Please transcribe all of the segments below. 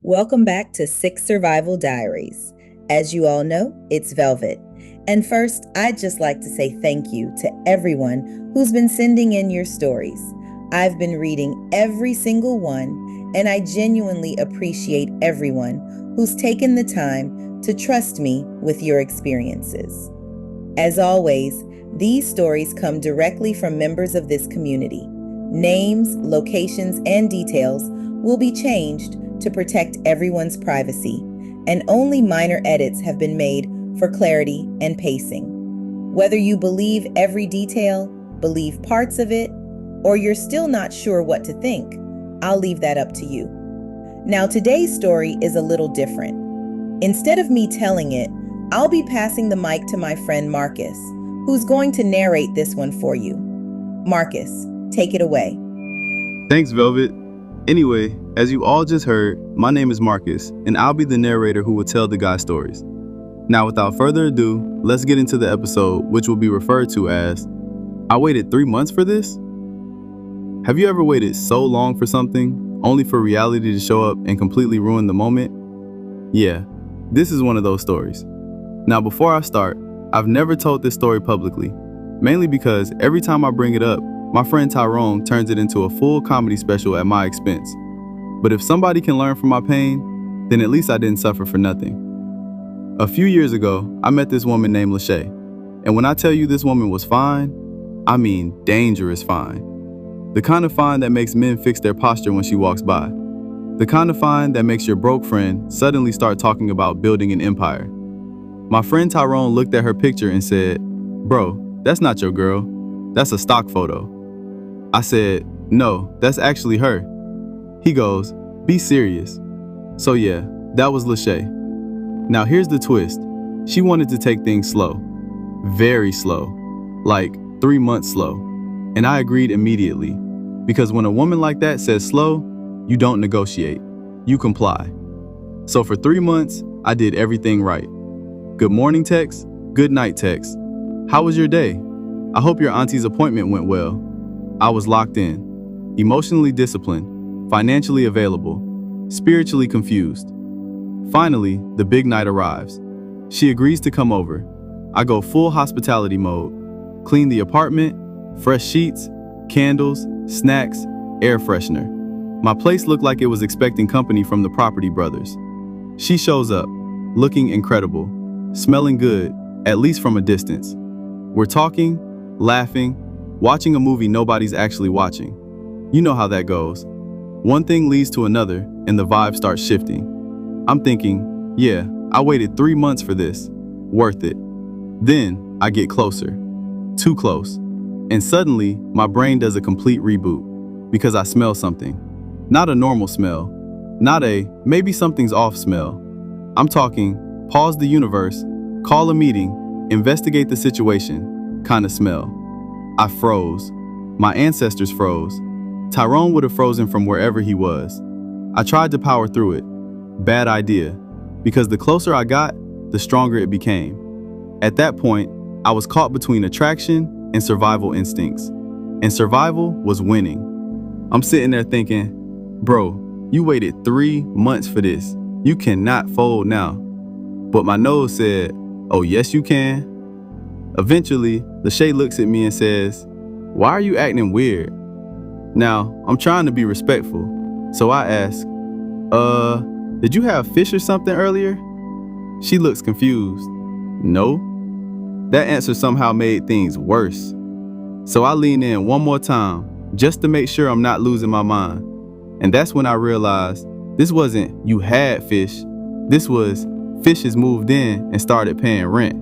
Welcome back to Six Survival Diaries. As you all know, it's Velvet. And first, I'd just like to say thank you to everyone who's been sending in your stories. I've been reading every single one, and I genuinely appreciate everyone who's taken the time to trust me with your experiences. As always, these stories come directly from members of this community. Names, locations, and details will be changed to protect everyone's privacy, and only minor edits have been made for clarity and pacing. Whether you believe every detail, believe parts of it, or you're still not sure what to think, I'll leave that up to you. Now, today's story is a little different. Instead of me telling it, I'll be passing the mic to my friend Marcus, who's going to narrate this one for you. Marcus, take it away. Thanks, Velvet. Anyway, as you all just heard, my name is Marcus, and I'll be the narrator who will tell the guy's stories. Now, without further ado, let's get into the episode, which will be referred to as, I waited 3 months for this? Have you ever waited so long for something, only for reality to show up and completely ruin the moment? Yeah, this is one of those stories. Now, before I start, I've never told this story publicly, mainly because every time I bring it up, my friend Tyrone turns it into a full comedy special at my expense. But if somebody can learn from my pain, then at least I didn't suffer for nothing. A few years ago, I met this woman named Lachey. And when I tell you this woman was fine, I mean dangerous fine. The kind of fine that makes men fix their posture when she walks by. The kind of fine that makes your broke friend suddenly start talking about building an empire. My friend Tyrone looked at her picture and said, "Bro, that's not your girl. That's a stock photo." I said, "No, that's actually her." He goes, "Be serious." So yeah, that was Lachey. Now here's the twist. She wanted to take things slow. Very slow. Like 3 months slow. And I agreed immediately. Because when a woman like that says slow, you don't negotiate. You comply. So for 3 months, I did everything right. Good morning text, good night text. How was your day? I hope your auntie's appointment went well. I was locked in, emotionally disciplined, financially available, spiritually confused. Finally, the big night arrives. She agrees to come over. I go full hospitality mode. Clean the apartment, fresh sheets, candles, snacks, air freshener. My place looked like it was expecting company from the Property Brothers. She shows up, looking incredible, smelling good, at least from a distance. We're talking, laughing, watching a movie nobody's actually watching. You know how that goes. One thing leads to another, and the vibe starts shifting. I'm thinking, yeah, I waited 3 months for this. Worth it. Then I get closer. Too close. And suddenly, my brain does a complete reboot. Because I smell something. Not a normal smell. Not a, maybe something's off smell. I'm talking, pause the universe, call a meeting, investigate the situation, kind of smell. I froze. My ancestors froze. Tyrone would have frozen from wherever he was. I tried to power through it. Bad idea. Because the closer I got, the stronger it became. At that point, I was caught between attraction and survival instincts. And survival was winning. I'm sitting there thinking, bro, you waited 3 months for this. You cannot fold now. But my nose said, oh yes you can. Eventually, Lachey looks at me and says, why are you acting weird? Now, I'm trying to be respectful, so I ask, did you have fish or something earlier? She looks confused. No. That answer somehow made things worse. So I lean in one more time, just to make sure I'm not losing my mind. And that's when I realized this wasn't you had fish, this was fishes moved in and started paying rent.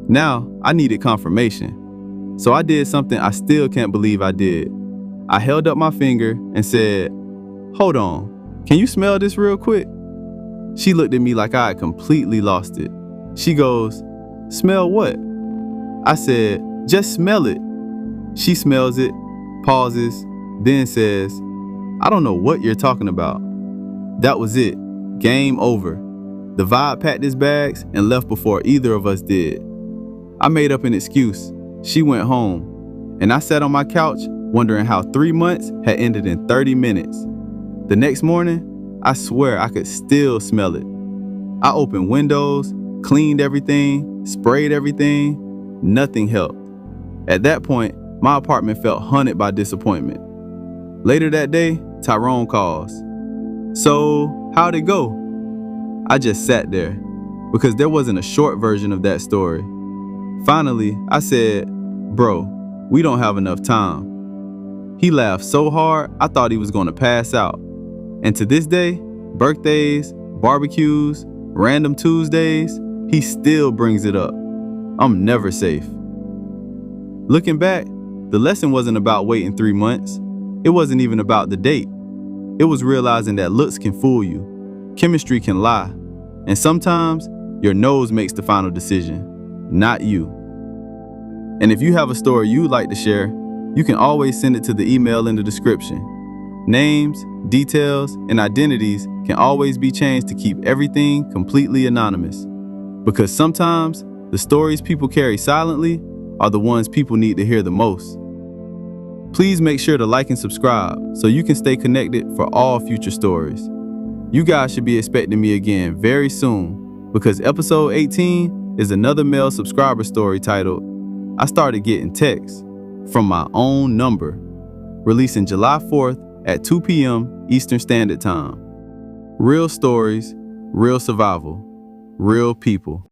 Now, I needed confirmation. So I did something I still can't believe I did. I held up my finger and said, hold on, can you smell this real quick? She looked at me like I had completely lost it. She goes, smell what? I said, just smell it. She smells it, pauses, then says, I don't know what you're talking about. That was it. Game over. The vibe packed his bags and left before either of us did. I made up an excuse. She went home, and I sat on my couch wondering how 3 months had ended in 30 minutes. The next morning, I swear I could still smell it. I opened windows, cleaned everything, sprayed everything. Nothing helped. At that point, my apartment felt haunted by disappointment. Later that day, Tyrone calls. So, how'd it go? I just sat there because there wasn't a short version of that story. Finally, I said, "Bro, we don't have enough time." He laughed so hard, I thought he was going to pass out. And to this day, birthdays, barbecues, random Tuesdays, he still brings it up. I'm never safe. Looking back, the lesson wasn't about waiting 3 months. It wasn't even about the date. It was realizing that looks can fool you, chemistry can lie, and sometimes your nose makes the final decision, not you. And if you have a story you'd like to share, you can always send it to the email in the description. Names, details, and identities can always be changed to keep everything completely anonymous. Because sometimes the stories people carry silently are the ones people need to hear the most. Please make sure to like and subscribe so you can stay connected for all future stories. You guys should be expecting me again very soon because episode 18 is another male subscriber story titled "I Started Getting Texts from My Own Number," releasing July 4th at 2 p.m. Eastern Standard Time. Real stories, real survival, real people.